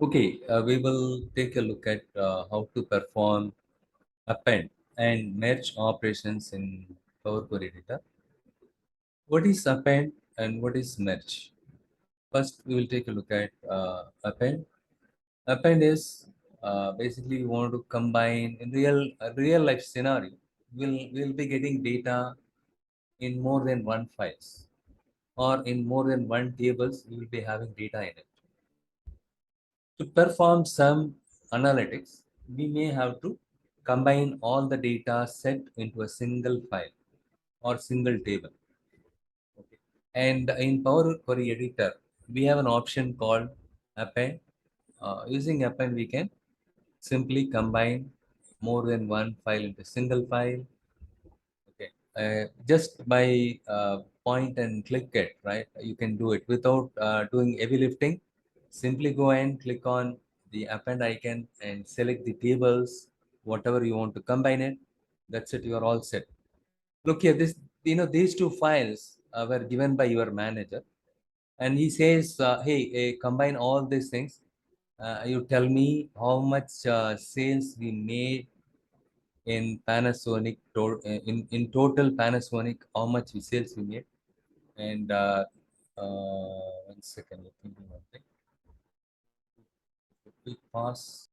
Okay, we will take a look at how to perform append and merge operations in Power Query data. What is append and what is merge? First, we will take a look at append. Append is basically we want to combine in real life scenario. We'll be getting data in more than one files or in more than one tables. We will be having data in it. To perform some analytics, we may have to combine all the data set into a single file or single table. Okay. And in Power Query Editor, we have an option called Append. Using Append, we can simply combine more than one file into single file. Okay. Just by point and click it, right? You can do it without doing heavy lifting. Simply go and click on the append icon and select the tables, whatever you want to combine it. That's it. You are all set. Look here. These two files were given by your manager, and he says, "Hey, combine all these things. You tell me how much sales we made in Panasonic, in total Panasonic, how much sales we made. And 1 second, let me do one thing. Quick pause.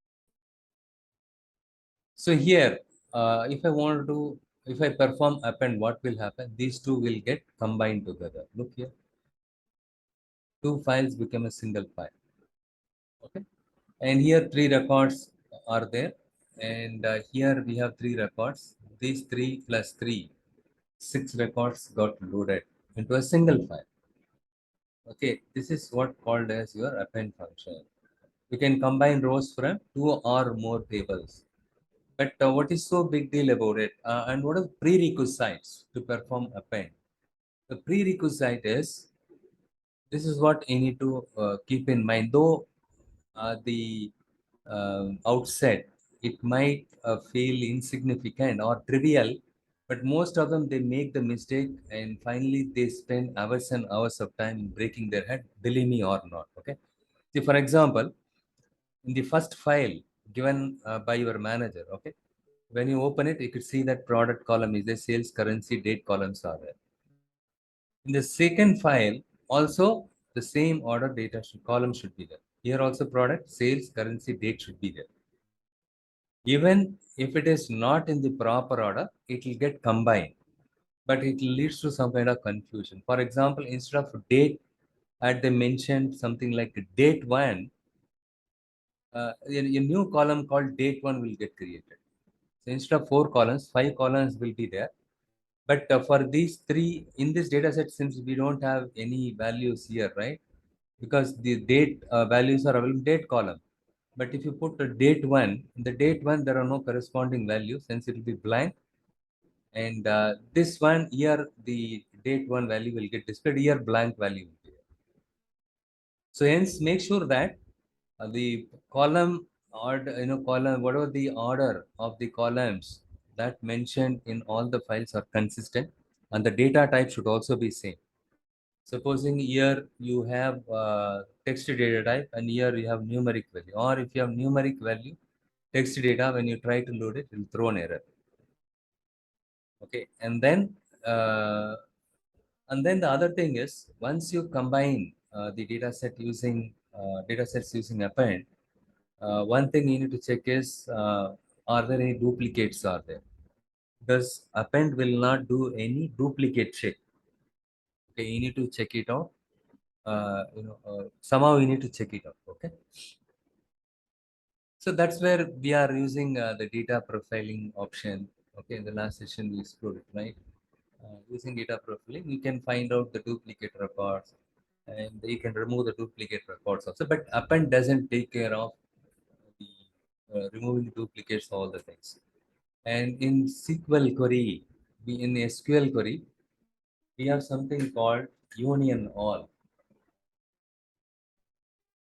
So here, if I perform append, what will happen? These two will get combined together. Look here, two files become a single file. Okay, and here three records are there, and here we have three records. These three plus three, six records got loaded into a single file. Okay, this is what called as your append function. You can combine rows from two or more tables. But what is so big deal about it? And what are prerequisites to perform append? The prerequisite is this is what you need to keep in mind. Though the outset it might feel insignificant or trivial, but most of them they make the mistake and finally they spend hours and hours of time breaking their head. Believe me or not. Okay. See, for example, in the first file given by your manager, okay, when you open it, you could see that product column is the sales currency date columns are there. In the second file, also the same order data column should be there. Here also product, sales, currency, date should be there. Even if it is not in the proper order, it will get combined, but it leads to some kind of confusion. For example, instead of date, had they mentioned something like date one, a new column called date one will get created. So instead of four columns, five columns will be there. But for these three, in this data set, since we don't have any values here, right? Because the date values are available in date column. But if you put the date one, in the date one, there are no corresponding values, since it will be blank. And this one here, the date one value will get displayed, here blank value will be there. So hence make sure that the column or column, whatever the order of the columns that mentioned in all the files are consistent, and the data type should also be same. Supposing here you have text data type and here you have numeric value, or if you have numeric value text data, when you try to load it, it will throw an error. Okay, uh, and then the other thing is, once you combine the data sets using append, one thing you need to check is, are there any duplicates are there? Because append will not do any duplicate check. Okay, you need to check it out. Somehow you need to check it out. Okay. So that's where we are using the data profiling option. Okay, in the last session we explored it, right? Using data profiling, you can find out the duplicate records, and you can remove the duplicate records also. But append doesn't take care of the removing duplicates, all the things. And in SQL query, in SQL query, we have something called union all.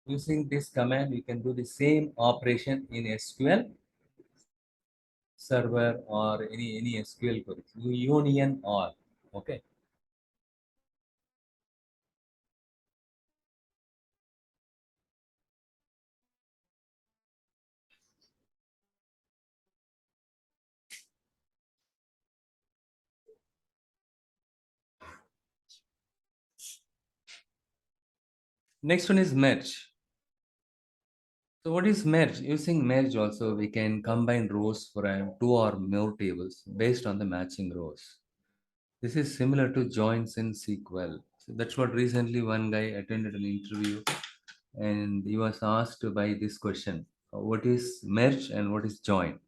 Using this command, you can do the same operation in SQL server or any SQL query. Union all. Okay. Next one is merge. So what is merge? Using merge also we can combine rows from two or more tables based on the matching rows. This is similar to joins in SQL. So that's what recently one guy attended an interview and he was asked by this question: what is merge and what is join?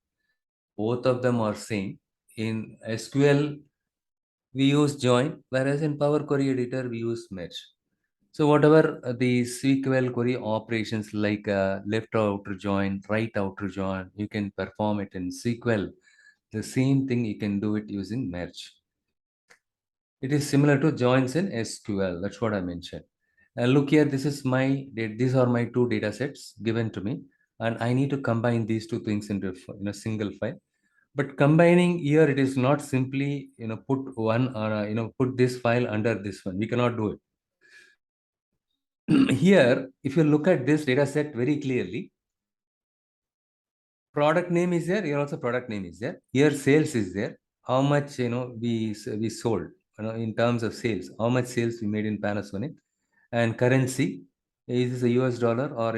Both of them are same. In SQL we use join, whereas in Power Query Editor we use merge. So whatever the SQL query operations like left outer join, right outer join, you can perform it in SQL. The same thing you can do it using merge. It is similar to joins in SQL. That's what I mentioned. Look here, this is these are my two data sets given to me, and I need to combine these two things into in a single file. But combining here, it is not simply put one or put this file under this one. We cannot do it. Here, if you look at this data set very clearly, product name is there. Here also product name is there. Here sales is there. How much we sold, in terms of sales. How much sales we made in Panasonic, and currency, is this a US dollar or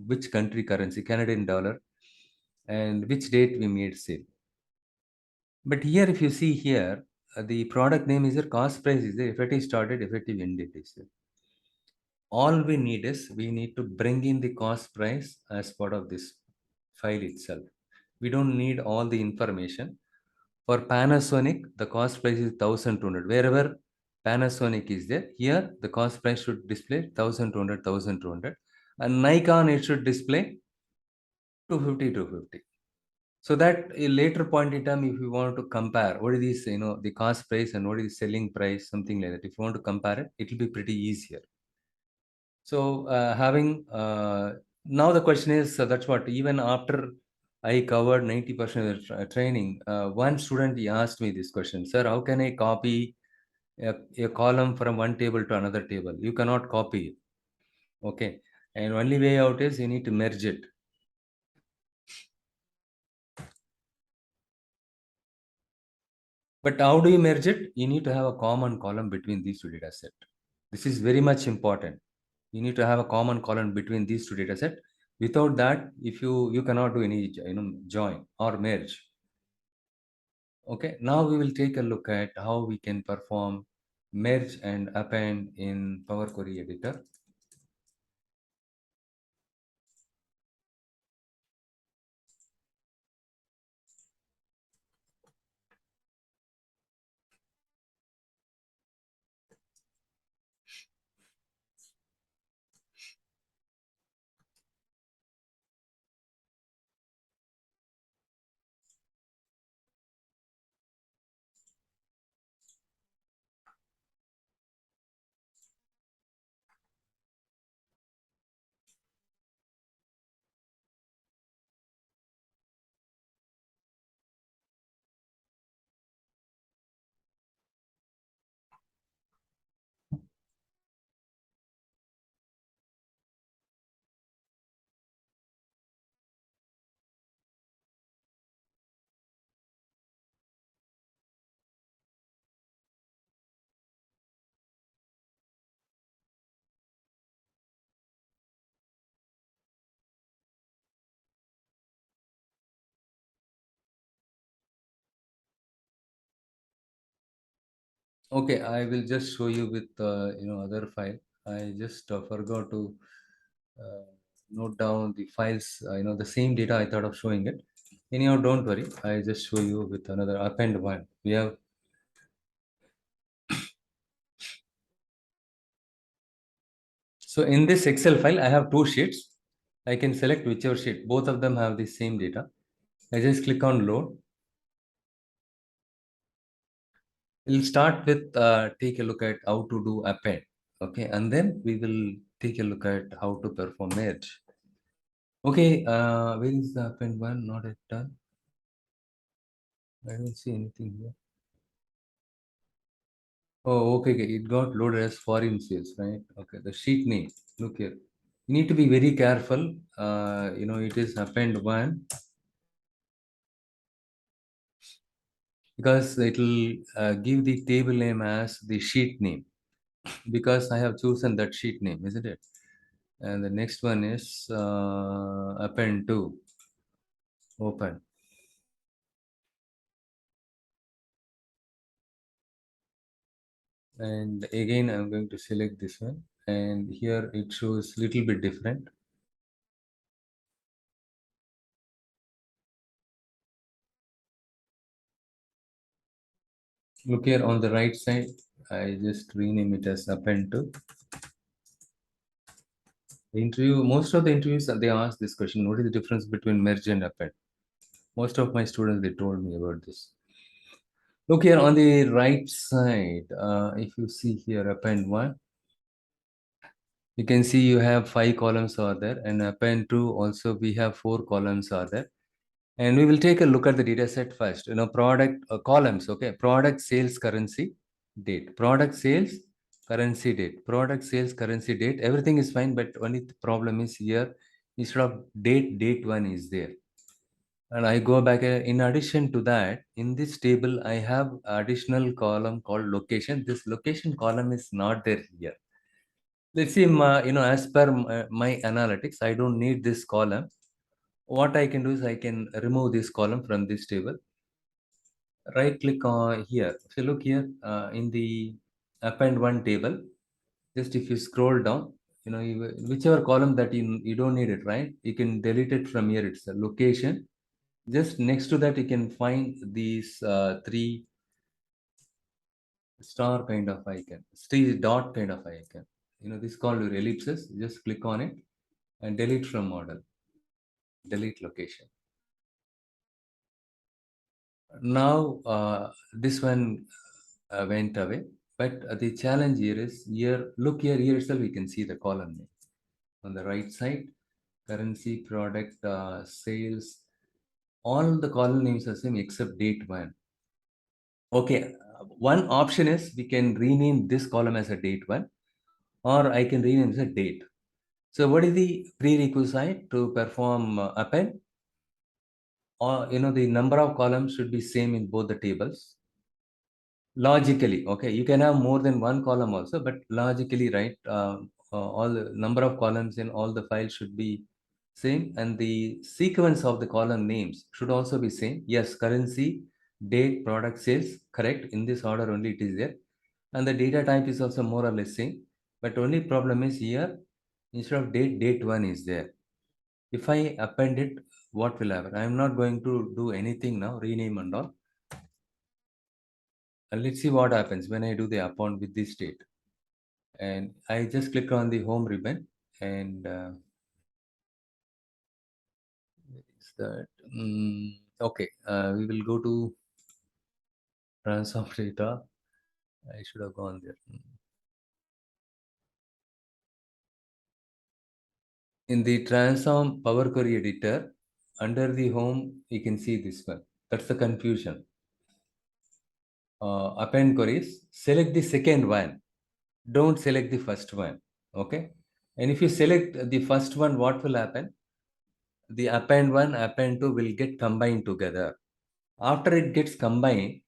which country currency, Canadian dollar, and which date we made sale. But here, if you see here, the product name is there, cost price is there, effective start date, effective end date is there. All we need is we need to bring in the cost price as part of this file itself. We don't need all the information. For Panasonic, the cost price is 1200. Wherever Panasonic is there, here the cost price should display 1200, 1200. And Nikon, it should display 250, 250. So that a later point in time, if you want to compare what is this, the cost price and what is the selling price, something like that. If you want to compare it, it will be pretty easier. So having now the question is, that's what, even after I covered 90% of the training, one student, he asked me this question: sir, how can I copy a column from one table to another table? You cannot copy it. Okay. And only way out is you need to merge it. But how do you merge it? You need to have a common column between these two data sets. This is very much important. You need to have a common column between these two data sets. Without that, if you cannot do any join or merge. Okay, now we will take a look at how we can perform merge and append in Power Query Editor. Okay, I will just show you with other file. I just forgot to uh, note down the files. The same data I thought of showing it. Anyhow, don't worry. I just show you with another append one. We have, so in this Excel file, I have two sheets. I can select whichever sheet. Both of them have the same data. I just click on load. We'll start with take a look at how to do append. Okay, and then we will take a look at how to perform merge. Okay, where is the append one? Not yet done. I don't see anything here. Oh, okay, okay. It got loaded as foreign sales, right? Okay, the sheet name. Look here. You need to be very careful. It is append one because it will give the table name as the sheet name because I have chosen that sheet name, isn't it? And the next one is append 2, open. And again, I'm going to select this one. And here it shows little bit different. Look here on the right side, I just rename it as append 2. The interview, most of the interviews, they ask this question: what is the difference between merge and append? Most of my students, they told me about this. Look here on the right side, if you see here append 1, you can see you have 5 columns are there, and append 2 also we have 4 columns are there. And we will take a look at the data set first. Product columns, okay? Product sales currency date, product sales currency date, product sales currency date. Everything is fine, but only the problem is here, instead of date 1 is there. And I go back. In addition to that, in this table, I have additional column called location. This location column is not there here. Let's see, as per my analytics, I don't need this column. What I can do is I can remove this column from this table. Right click on here. So look here in the append 1 table. Just if you scroll down, whichever column that you don't need it, right? You can delete it from here. It's a location. Just next to that, you can find these 3 star kind of icon, 3 dot kind of icon. This called your ellipses. Just click on it and delete from model. Delete location. Now this one went away, but the challenge here is here. Look here, here itself we can see the column name on the right side. Currency, product, sales. All the column names are same except date 1. Okay, one option is we can rename this column as a date 1, or I can rename as a date. So what is the prerequisite to perform append? Or the number of columns should be same in both the tables. Logically, okay, you can have more than one column also, but logically, right, all the number of columns in all the files should be same, and the sequence of the column names should also be same. Yes, currency, date, product, sales, correct. In this order only it is there, and the data type is also more or less same. But only problem is here, instead of date 1 is there. If I append it, what will happen? I am not going to do anything now, rename and all. And let's see what happens when I do the append with this state. And I just click on the home ribbon, and is that okay? We will go to transform data. I should have gone there. In the transform Power Query editor, under the home, you can see this one. That's the confusion. Append queries. Select the second one. Don't select the first one. Okay. And if you select the first one, what will happen? The append 1, append 2 will get combined together. After it gets combined,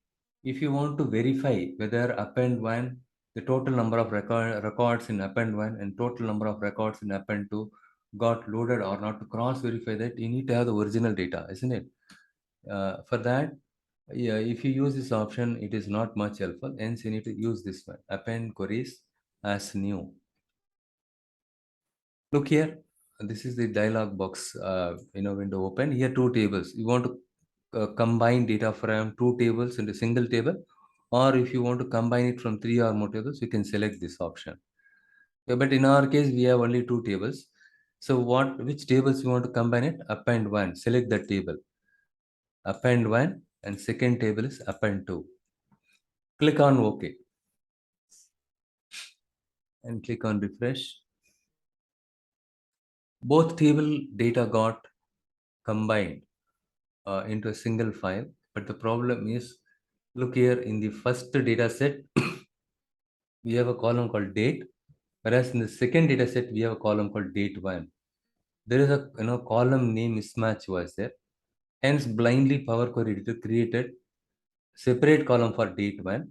if you want to verify whether append 1, the total number of records in append 1 and total number of records in append 2 got loaded or not, to cross verify that, you need to have the original data, isn't it? For that, yeah, if you use this option, it is not much helpful. Hence, you need to use this one, append queries as new. Look here, this is the dialog box window open. Here, 2 tables. You want to combine data from 2 tables into single table, or if you want to combine it from 3 or more tables, you can select this option. Okay, but in our case, we have only 2 tables. So which tables you want to combine it? Append 1. Select that table. Append 1, and second table is append 2. Click on OK and click on refresh. Both table data got combined into a single file, but the problem is, look here in the first data set, we have a column called date, whereas in the second data set, we have a column called date 1. There is a column name mismatch was there. Hence, blindly Power Query Editor created separate column for date 1.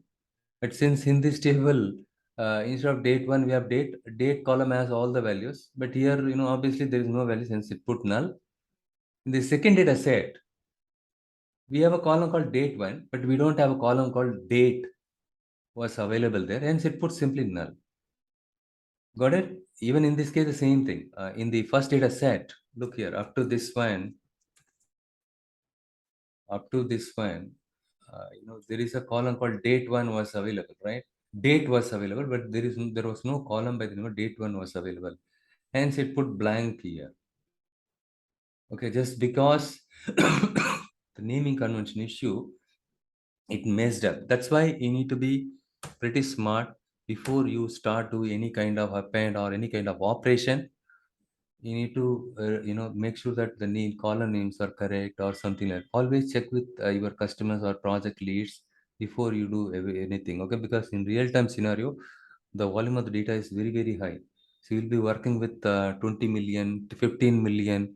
But since in this table, Instead of date one, we have date column has all the values, but here, obviously there is no value since it put null. In the second data set, we have a column called date one, but we don't have a column called date was available there, hence it puts simply null. Got it? Even in this case, the same thing. In the first data set, look here, up to this one, there is a column called date one was available, right? Date was available, but there was no column by the name of date one was available. Hence, it put blank here. Okay, just because the naming convention issue, it messed up. That's why you need to be pretty smart before you start doing any kind of append or any kind of operation. You need to make sure that the column names are correct or something like. Always check with your customers or project leads before you do anything. Okay, because in real time scenario, the volume of the data is very very high. So you'll be working with 20 million to 15 million.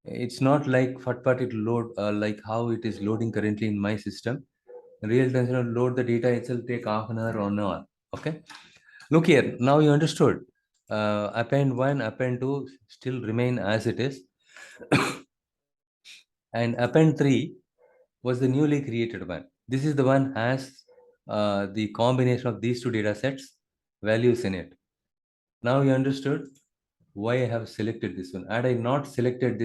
It's not like FATPAT it load like how it is loading currently in my system. Real time, load the data itself take half an hour or an hour. Okay. Look here. Now you understood. Append one, append two still remain as it is, and append three was the newly created one. This is the one has the combination of these two data sets values in it. Now you understood why I have selected this one. Had I selected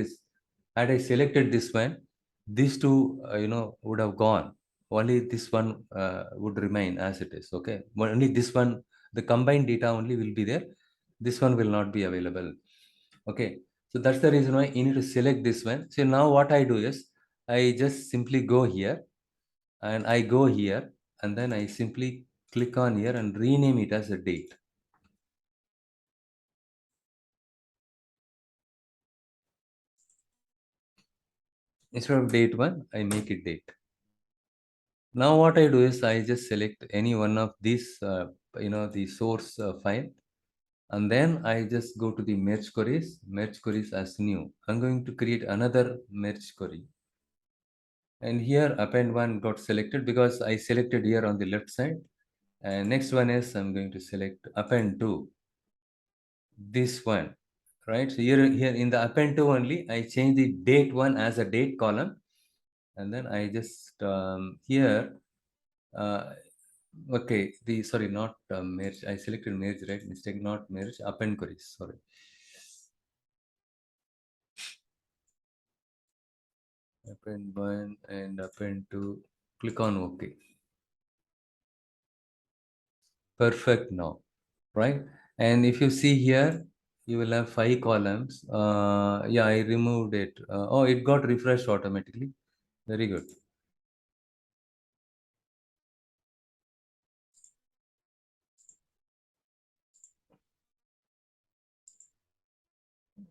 this one, these two, would have gone. Only this one would remain as it is. Okay, but only this one, the combined data only will be there. This one will not be available. Okay, so that's the reason why you need to select this one. So now what I do is I just simply go here and I go here and then I simply click on here and rename it as a date. Instead of date one, I make it date. Now what I do is I just select any one of these, the source file, and then I just go to the merge queries as new. I'm going to create another merge query. And here append one got selected because I selected here on the left side. And next one is I'm going to select append two, this one, right? So here in the append two only, I change the date one as a date column. And then I just here, uh, okay, sorry, not merge. I selected merge, right? Mistake, not merge. Append queries. Sorry. Append one and append two. Click on OK. Perfect now, right? And if you see here, you will have 5 columns. Yeah, I removed it. Oh, it got refreshed automatically. Very good.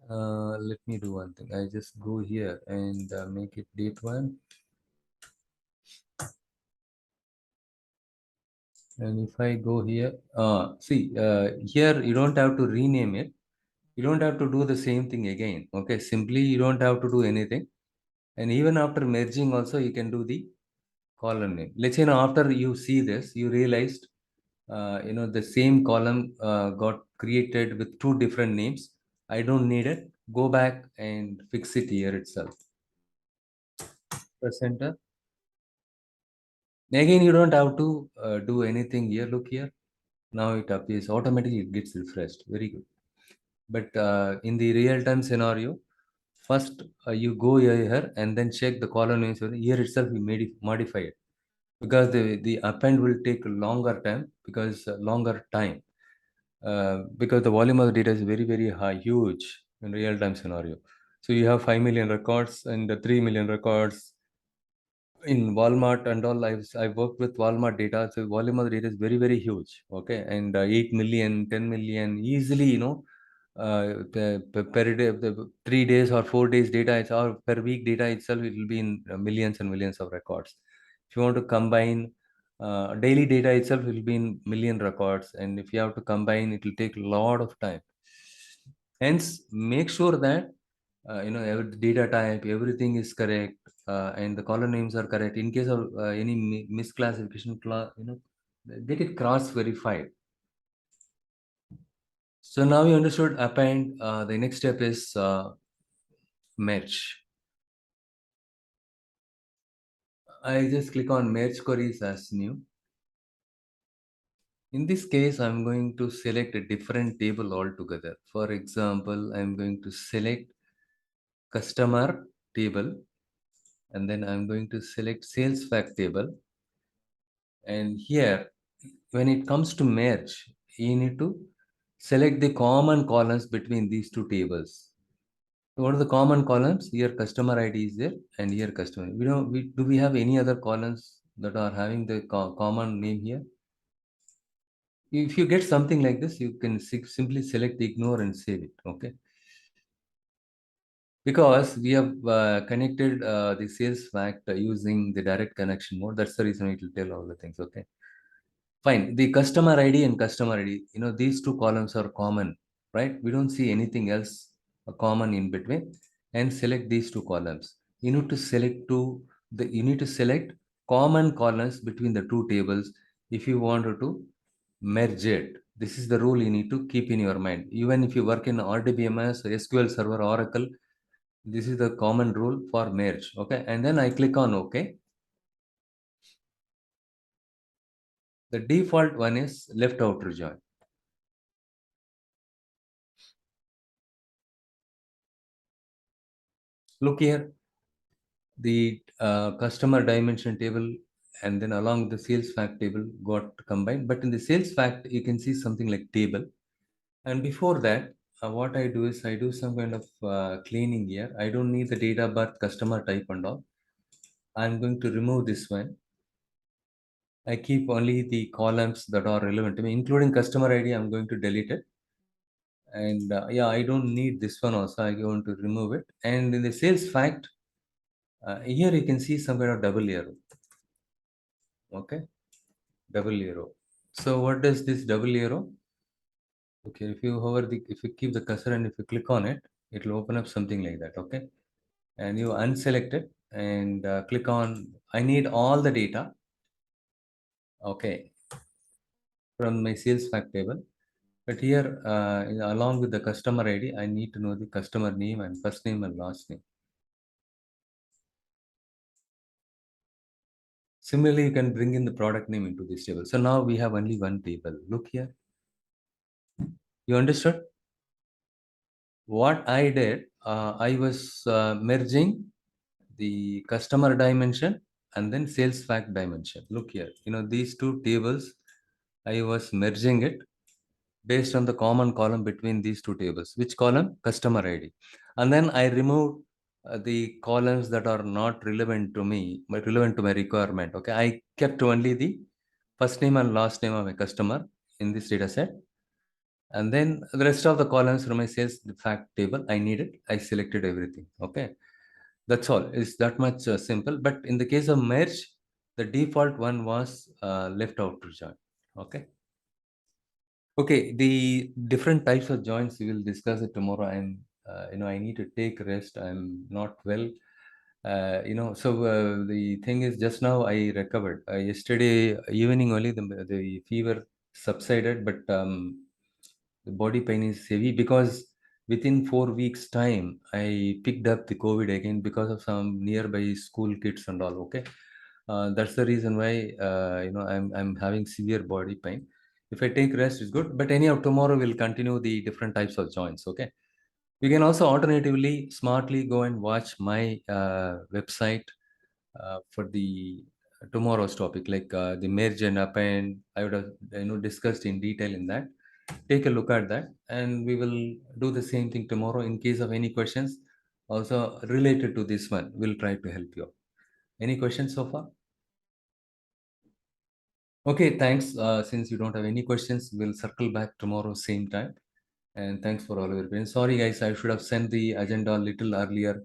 Let me do one thing. I just go here and make it date one. And if I go here, see, here you don't have to rename it. You don't have to do the same thing again. Okay, simply you don't have to do anything. And even after merging also, you can do the column name. Let's say now after you see this, you realized, the same column got created with 2 different names. I don't need it. Go back and fix it here itself. Press enter. Again, you don't have to do anything here. Look here. Now it appears automatically. It gets refreshed. Very good. But in the real-time scenario, first you go here and then check the column names. Here itself, you modify it because the append will take longer time because the volume of the data is very very high, huge in real-time scenario. So you have 5 million records and 3 million records in Walmart and all. I've worked with Walmart data, so volume of the data is very very huge. Okay, and 8 million, 10 million easily. Per day, 3 days or 4 days data, or per week data itself, it will be in millions and millions of records. If you want to combine daily data itself, will be in million records, and if you have to combine, it will take a lot of time. Hence, make sure that every data type, everything is correct, and the column names are correct. In case of any misclassification, get it cross verified. So now you understood append. The next step is merge. I just click on merge queries as new. In this case, I'm going to select a different table altogether. For example, I'm going to select customer table, and then I'm going to select sales fact table. And here, when it comes to merge, you need to select the common columns between these two tables. So what are the common columns? Here customer ID is there, and here customer. Do we have any other columns that are having the common name here? If you get something like this, you can simply select ignore and save it. Okay, because we have connected the sales fact using the direct connection mode. That's the reason it will tell all the things. Okay, fine. The customer ID and customer ID, these two columns are common, right? We don't see anything else common in between. And select these two columns. You need to select common columns between the two tables if you wanted to merge it. This is the rule you need to keep in your mind. Even if you work in RDBMS, SQL Server, Oracle, this is the common rule for merge. Okay, and then I click on OK. The default one is left outer join. Look here, the customer dimension table and then along the sales fact table got combined. But in the sales fact, you can see something like table. And before that, what I do is I do some kind of cleaning here. I don't need the data birth, customer type and all. I'm going to remove this one. I keep only the columns that are relevant to me, including customer ID. I'm going to delete it. And yeah, I don't need this one also. I'm going to remove it. And in the sales fact, here you can see some kind of double arrow. Okay, double arrow. So what does this double arrow? Okay, if you keep the cursor and if you click on it, it will open up something like that. Okay, and you unselect it and click on. I need all the data. Okay, from my sales fact table. But here, along with the customer ID, I need to know the customer name and first name and last name. Similarly, you can bring in the product name into this table. So now we have only one table. Look here. You understood? What I did, I was merging the customer dimension and then sales fact dimension. Look here, these two tables, I was merging it based on the common column between these two tables. Which column? Customer ID. And then I removed the columns that are not relevant to me, but relevant to my requirement. Okay, I kept only the first name and last name of my customer in this data set. And then the rest of the columns from my sales fact table, I needed, I selected everything. Okay, that's all. It's that much simple. But in the case of merge, the default one was left out to join. Okay. Okay, the different types of joints we will discuss it tomorrow. I need to take rest. I'm not well. So the thing is, just now I recovered. Yesterday evening only the fever subsided, but the body pain is heavy because within 4 weeks' time I picked up the COVID again because of some nearby school kids and all. Okay, that's the reason why I'm having severe body pain. If I take rest, it's good. But anyhow, tomorrow we'll continue the different types of joints. Okay. You can also alternatively smartly go and watch my website for the tomorrow's topic, like the merge and append. I would have discussed in detail in that. Take a look at that, and we will do the same thing tomorrow. In case of any questions, also related to this one, we'll try to help you. Any questions so far? Okay, thanks. Since you don't have any questions, we'll circle back tomorrow, same time. And thanks for all of your patience. Sorry, guys, I should have sent the agenda a little earlier.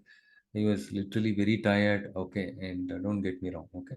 I was literally very tired. Okay, and don't get me wrong. Okay.